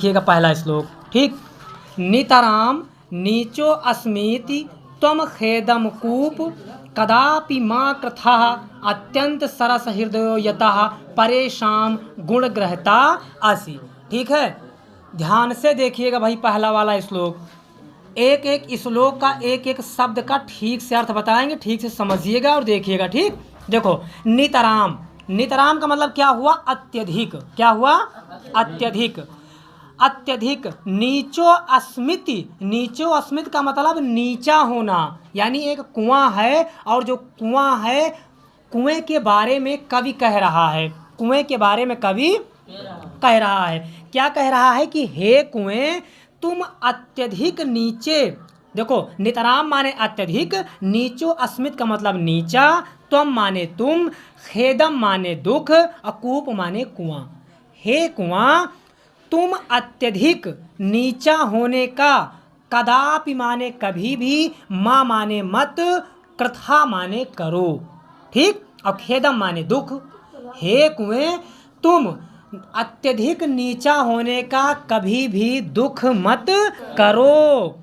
देखिएगा पहला श्लोक, ठीक। नितराम नीचो अस्मीति त्वम खेदम कूप कदापि माँ कृथा अत्यंत सरस हृदयो यतः परेशान गुण ग्रहता आसी। ठीक है, ध्यान से देखिएगा भाई पहला वाला श्लोक। एक एक श्लोक का एक एक शब्द का ठीक से अर्थ बताएंगे, ठीक से समझिएगा और देखिएगा। ठीक, देखो नितराम, नितराम का मतलब क्या हुआ? अत्यधिक। क्या हुआ? अत्यधिक। अत्यधिक। नीचो अस्मिति, नीचो अस्मित का मतलब नीचा होना, यानी एक कुआं है और जो कुआं है, कुएं के बारे में कवि कह रहा है, कुएं के बारे में कवि कह रहा है। क्या कह रहा है कि हे कुएं तुम अत्यधिक नीचे, देखो नितराम माने अत्यधिक, नीचो अस्मित का मतलब नीचा, त्वम माने तुम, खेदम माने दुख, अकूप माने कुआं। हे कुआं तुम अत्यधिक नीचा होने का, कदापि माने कभी भी, माँ माने मत, कृथा माने करो। ठीक, और खेदम माने दुख। हे कुएं तुम अत्यधिक नीचा होने का कभी भी दुख मत करो।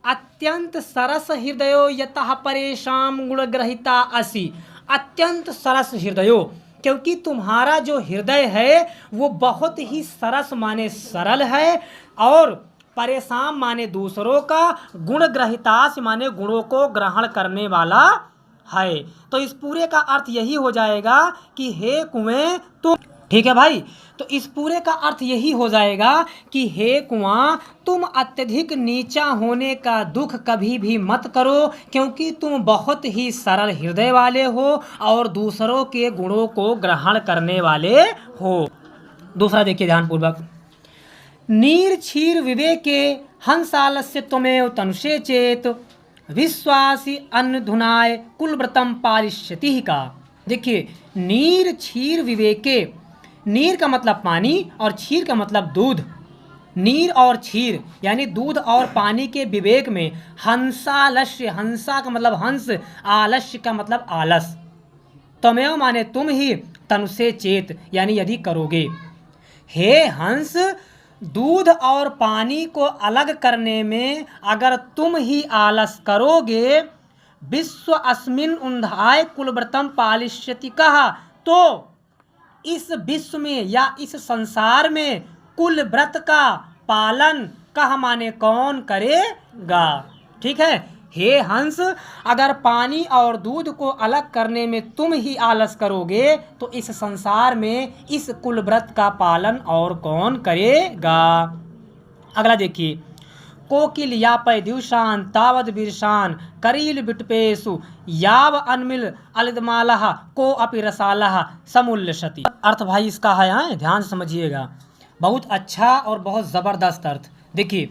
अत्यंत सरस हृदयो यतः परेशान गुणग्रहिता असि। अत्यंत सरस हृदयो, क्योंकि तुम्हारा जो हृदय है वो बहुत ही सरस माने सरल है, और परेशान माने दूसरों का, गुण ग्रहितास माने गुणों को ग्रहण करने वाला है। तो इस पूरे का अर्थ यही हो जाएगा कि हे कुएं तुम, ठीक है भाई, तो इस पूरे का अर्थ यही हो जाएगा कि हे कुआं तुम अत्यधिक नीचा होने का दुख कभी भी मत करो, क्योंकि तुम बहुत ही सरल हृदय वाले हो और दूसरों के गुणों को ग्रहण करने वाले हो। दूसरा देखिए ध्यानपूर्वक, नीर क्षीर विवेके हंसालस्य त्वमेव तनुषे चेत विश्वासी अन्न धुनाय कुलव्रतम पारिष्यति का। देखिए नीर क्षीर विवेके, नीर का मतलब पानी और क्षीर का मतलब दूध। नीर और क्षीर यानी दूध और पानी के विवेक में हंसालस्य, हंसा का मतलब हंस, आलस्य का मतलब आलस, त्वमेव माने तुम ही, तनुसे चेत यानी यदि करोगे। हे हंस, दूध और पानी को अलग करने में अगर तुम ही आलस करोगे, विश्व अस्मिन उन्धाय कुलव्रतम पालिष्यति कहा, तो इस विश्व में या इस संसार में कुल व्रत का पालन कह माने कौन करेगा। ठीक है, हे हंस, अगर पानी और दूध को अलग करने में तुम ही आलस करोगे तो इस संसार में इस कुल व्रत का पालन और कौन करेगा। अगला देखिए, कोकिल यापय दिवशान तावद बिरशान करील बिटपेशु याव अनमिल अलदमालह को अपि रसालह समुल्लसति। अर्थ भाई इसका है, ध्यान से समझिएगा, बहुत अच्छा और बहुत ज़बरदस्त अर्थ। देखिए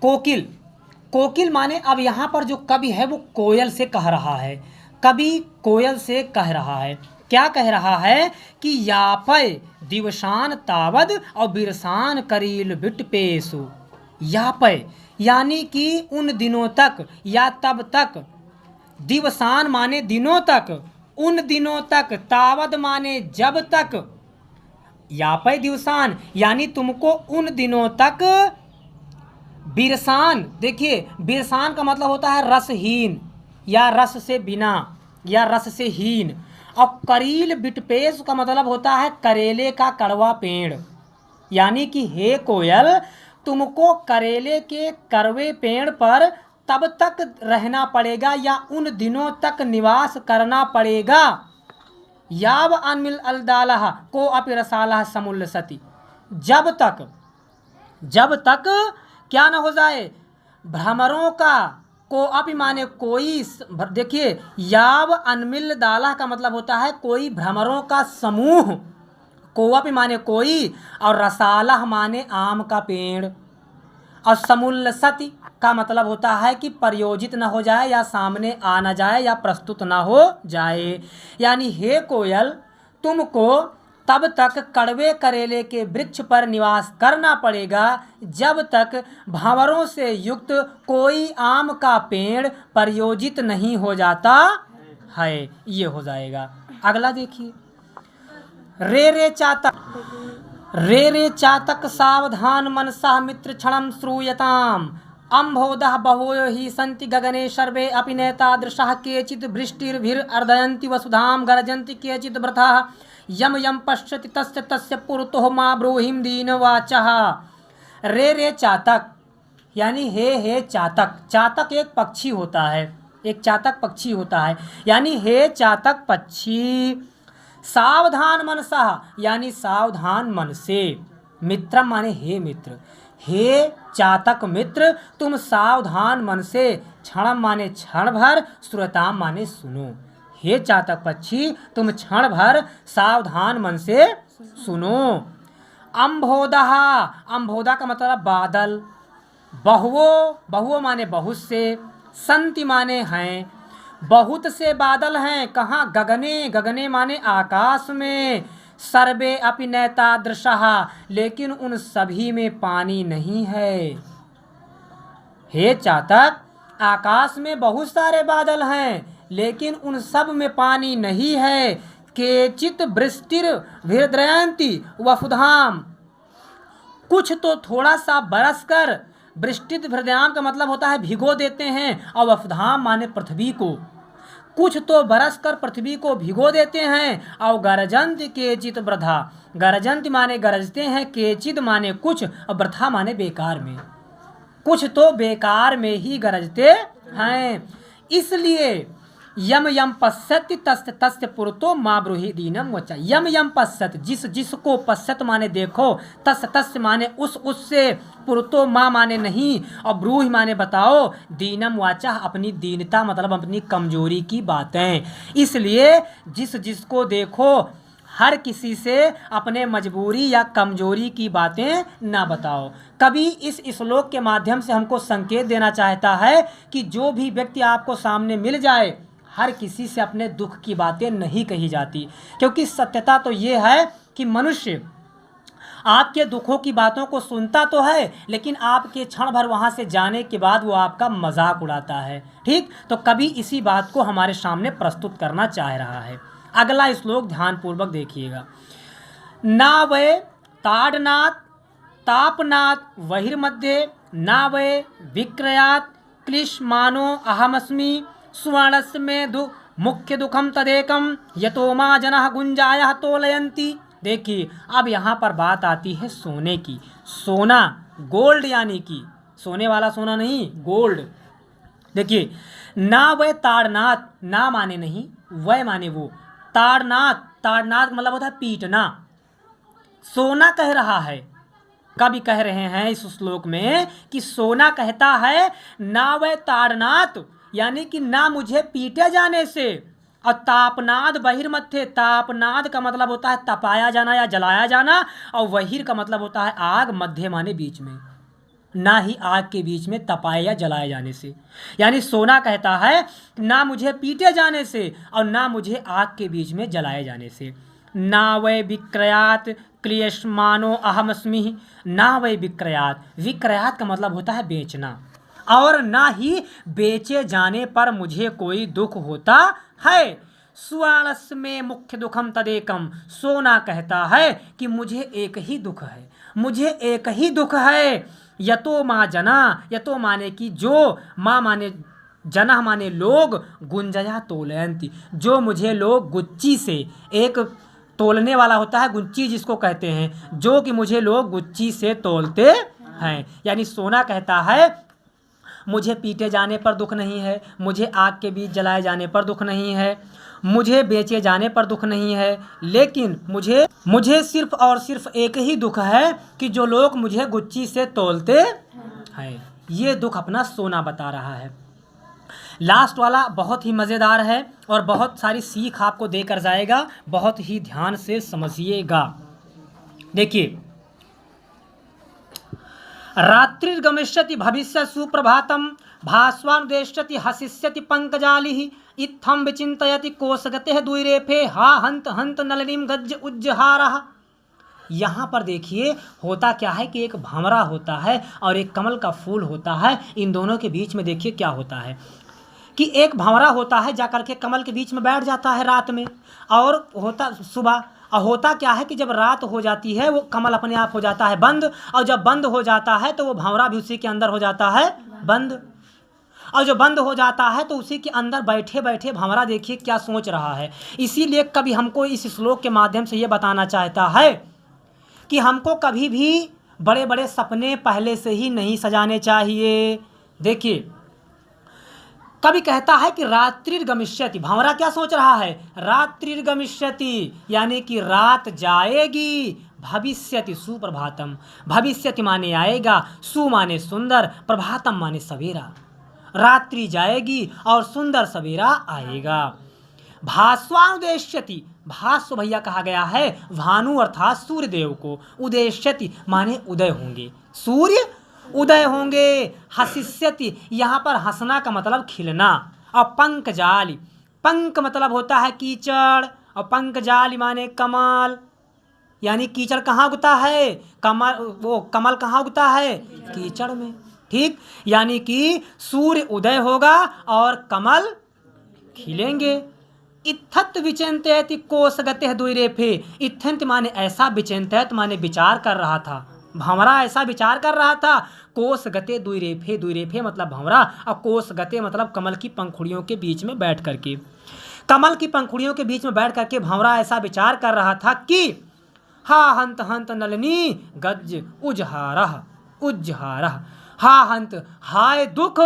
कोकिल, कोकिल माने अब यहाँ पर जो कवि है वो कोयल से कह रहा है, कवि कोयल से कह रहा है। क्या कह रहा है कि यापय दिवसान तावद और बिरसान करील बिटपेशु। यापय यानी कि उन दिनों तक या तब तक, दिवसान माने दिनों तक, उन दिनों तक, तावद माने जब तक, यापय दिवसान यानी तुमको उन दिनों तक, बिरसान, देखिए बिरसान का मतलब होता है रसहीन या रस से बिना या रस से हीन, और करील बिटपेश का मतलब होता है करेले का कड़वा पेड़, यानी कि हे कोयल तुमको करेले के कड़वे पेड़ पर तब तक रहना पड़ेगा या उन दिनों तक निवास करना पड़ेगा, याव अनमिल अलदालह को अपि रसालह समुल्लसति, जब तक, जब तक क्या न हो जाए, भ्रमरों का, को अपि माने कोई, देखिए याव अनमिल दालह का मतलब होता है कोई भ्रमरों का समूह, को अपि माने कोई, और रसालह माने आम का पेड़, और समुल्लसति का मतलब होता है कि प्रयोजित न हो जाए या सामने आ न जाए या प्रस्तुत न हो जाए। यानी हे कोयल तुमको तब तक कड़वे करेले के वृक्ष पर निवास करना पड़ेगा जब तक भंवरों से युक्त कोई आम का पेड़ प्रयोजित नहीं हो जाता है, ये हो जाएगा। अगला देखिए, रे रे चाता, रे रे चातक सावधान मनसा मित्र क्षणं श्रूयताम् अम्भोदः बहवो हि सन्ति गगने सर्वे अपि नेतादृशः केचित् वृष्टिर्भिरर्दयन्ति वसुधां गर्जन्ति केचित् वृथाः यम यम पश्यति तस्य तस्य पुरतः मा ब्रूहिं दीनवाचः। रे रे चातक यानी हे चातक। चातक एक पक्षी होता है, एक चातक पक्षी होता है, यानी हे चातक पक्षी। सावधान मनसा यानी सावधान मन से। मित्रम माने हे मित्र। हे चातक मित्र तुम सावधान मन से। क्षणम माने क्षण भर, श्रोताम माने सुनो। हे चातक पक्षी तुम क्षण भर सावधान मन से सुनो। अम्भोदा, अम्भोदा का मतलब बादल। बहुओ माने बहुत से। संति माने हैं, बहुत से बादल हैं। कहाँ? गगने, गगने माने आकाश में। सर्वे अपि नैतादृशः लेकिन उन सभी में पानी नहीं है। हे चातक आकाश में बहुत सारे बादल हैं लेकिन उन सब में पानी नहीं है। केचित् वृष्टिर्भिरर्दयन्ति वसुधाम, कुछ तो थोड़ा सा बरस कर। वृष्टिर्भिरर्दयन्ति का मतलब होता है भिगो देते हैं, और वसुधाम माने पृथ्वी को। कुछ तो बरस कर पृथ्वी को भिगो देते हैं। और गरजंत केचित वृथा, गरजंत माने गरजते हैं, केचित माने कुछ, और वृथा माने बेकार में। कुछ तो बेकार में ही गरजते हैं। इसलिए यम यम पश्यति तस्य तस्य पुरतो माँ ब्रूहि दीनम वचा। यम यम पश्यत जिस जिसको, पश्यत माने देखो, तस्य तस्य माने उससे, पुरतो माँ माने नहीं, और ब्रूहि माने बताओ, दीनम वाचा अपनी दीनता मतलब अपनी कमजोरी की बातें। इसलिए जिस जिसको देखो हर किसी से अपने मजबूरी या कमजोरी की बातें ना बताओ। कभी इस श्लोक के माध्यम से हमको संकेत देना चाहता है कि जो भी व्यक्ति आपको सामने मिल जाए, हर किसी से अपने दुख की बातें नहीं कही जाती। क्योंकि सत्यता तो ये है कि मनुष्य आपके दुखों की बातों को सुनता तो है, लेकिन आपके क्षण भर वहाँ से जाने के बाद वो आपका मजाक उड़ाता है। ठीक, तो कभी इसी बात को हमारे सामने प्रस्तुत करना चाह रहा है। अगला श्लोक ध्यानपूर्वक देखिएगा। ना वे ताड़नाथ तापनाथ बहिर्मध्ये, ना वे विक्रयात क्लिश्मानो अहमस्मि, सुवर्णस्य में मुख्य दुखम तदेकम, यतो मा जनः गुंजायः तोलयन्ति। देखिए अब यहाँ पर बात आती है सोने की। सोना, गोल्ड, यानी कि सोने वाला सोना नहीं, गोल्ड। देखिए ना वह ताड़नाथ, ना माने नहीं, वह माने वो। ताड़नाथ, ताड़नाथ मतलब होता है पीटना। सोना कह रहा है, कभी कह रहे हैं इस श्लोक में कि सोना कहता है ना वह ताड़नाथ, यानी कि ना मुझे पीटे जाने से। और तापनाद बहिर्मध्य, तापनाद का मतलब होता है तपाया जाना या जलाया जाना, और बहिर का मतलब होता है आग, मध्य माने बीच में। ना ही आग के बीच में तपाए या जलाए जाने से। यानी सोना कहता है ना मुझे पीटे जाने से और ना मुझे आग के बीच में जलाए जाने से। ना वै विक्रयात क्लियश्मानो अहमस्मि, ना वै विक्रयात, विक्रयात का मतलब होता है बेचना, और ना ही बेचे जाने पर मुझे कोई दुख होता है। सुवर्णस्य में मुख्य दुखम तदेकम, सोना कहता है कि मुझे एक ही दुख है, मुझे एक ही दुख है। यतो माँ जना, यतो माने कि जो, माँ माने जना माने लोग, गुंजया तोलयंती, जो मुझे लोग गुच्ची से, एक तोलने वाला होता है गुच्ची जिसको कहते हैं, जो कि मुझे लोग गुच्ची से तोलते हैं। यानी सोना कहता है मुझे पीटे जाने पर दुख नहीं है, मुझे आग के बीच जलाए जाने पर दुख नहीं है, मुझे बेचे जाने पर दुख नहीं है, लेकिन मुझे सिर्फ और सिर्फ एक ही दुख है कि जो लोग मुझे गुच्ची से तोलते हैं। ये दुख अपना सोना बता रहा है। लास्ट वाला बहुत ही मज़ेदार है और बहुत सारी सीख आपको देकर जाएगा, बहुत ही ध्यान से समझिएगा। देखिए, रात्रिर्गमिष्यति भविष्य सुप्रभातम, भास्वानुदेष्यति हसिष्यति पंकजालिः, इत्थं विचिन्तयति कोशगतेः दुईरेफे, हा हंत हंत नलिनीं गज्ज उज्जहारः। यहाँ पर देखिए होता क्या है कि एक भंवरा होता है और एक कमल का फूल होता है। इन दोनों के बीच में देखिए क्या होता है कि एक भंवरा होता है जाकर के कमल के बीच में बैठ जाता है रात में, और होता सुबह, और होता क्या है कि जब रात हो जाती है वो कमल अपने आप हो जाता है बंद, और जब बंद हो जाता है तो वो भंवरा भी उसी के अंदर हो जाता है बंद। और जो बंद हो जाता है तो उसी के अंदर बैठे बैठे भंवरा देखिए क्या सोच रहा है। इसीलिए कवि हमको इस श्लोक के माध्यम से ये बताना चाहता है कि हमको कभी भी बड़े बड़े सपने पहले से ही नहीं सजाने चाहिए। देखिए कवि कहता है कि रात्रिर्गमिष्यति, भंवरा क्या सोच रहा है, रात्रिर्गमिष्यति यानी कि रात जाएगी, भविष्यति सुप्रभातम, भविष्यति माने आएगा, सु माने सुंदर, प्रभातम माने सवेरा, रात्रि जाएगी और सुंदर सवेरा आएगा। भास्वानुदेश्यति, भास्व भैया कहा गया है भानु अर्थात सूर्य देव को, उदेश्यति माने उदय होंगे, सूर्य उदय होंगे। हसिष्यति, यहाँ पर हंसना का मतलब खिलना। और पंकजाली, पंक मतलब होता है कीचड़, और पंकजाली माने कमल, यानी कीचड़ कहाँ उगता है, कमल, वो कमल कहाँ उगता है, कीचड़ में। ठीक, यानी कि सूर्य उदय होगा और कमल खिलेंगे। इत्थत विचिंतयति कोशगते द्विरेफे, इत्थंत माने ऐसा, विचिंतयत माने विचार कर रहा था, भंवरा ऐसा विचार कर रहा था। कोशगते द्विरेफे, द्विरेफे मतलब भंवरा, और कोशगते मतलब कमल की पंखुड़ियों के बीच में बैठ करके, कमल की पंखुड़ियों के बीच में बैठ करके भंवरा ऐसा विचार कर रहा था कि हा हंत हंत नलिनी गज उजहारह, उजहारह, हा हंत हाय दुख,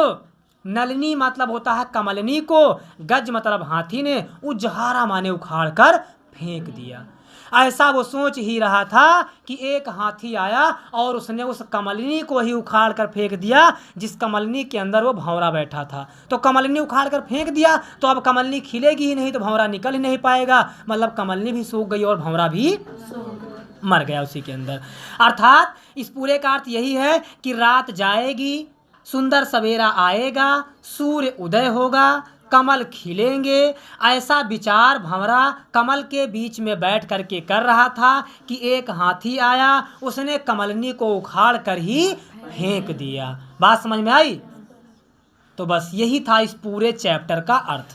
नलिनी मतलब होता है कमलनी को, गज मतलब हाथी ने, उजहारा माने उखाड़ कर फेंक दिया। ऐसा वो सोच ही रहा था कि एक हाथी आया और उसने उस कमलनी को ही उखाड़ कर फेंक दिया जिस कमलनी के अंदर वो भंवरा बैठा था। तो कमलनी उखाड़ कर फेंक दिया तो अब कमलनी खिलेगी ही नहीं, तो भंवरा निकल ही नहीं पाएगा, मतलब कमलनी भी सूख गई और भंवरा भी मर गया उसी के अंदर। अर्थात इस पूरे का अर्थ यही है कि रात जाएगी, सुंदर सवेरा आएगा, सूर्य उदय होगा, कमल खिलेंगे, ऐसा विचार भंवरा कमल के बीच में बैठ करके कर रहा था कि एक हाथी आया, उसने कमलनी को उखाड़ कर ही फेंक दिया। बात समझ में आई? तो बस यही था इस पूरे चैप्टर का अर्थ।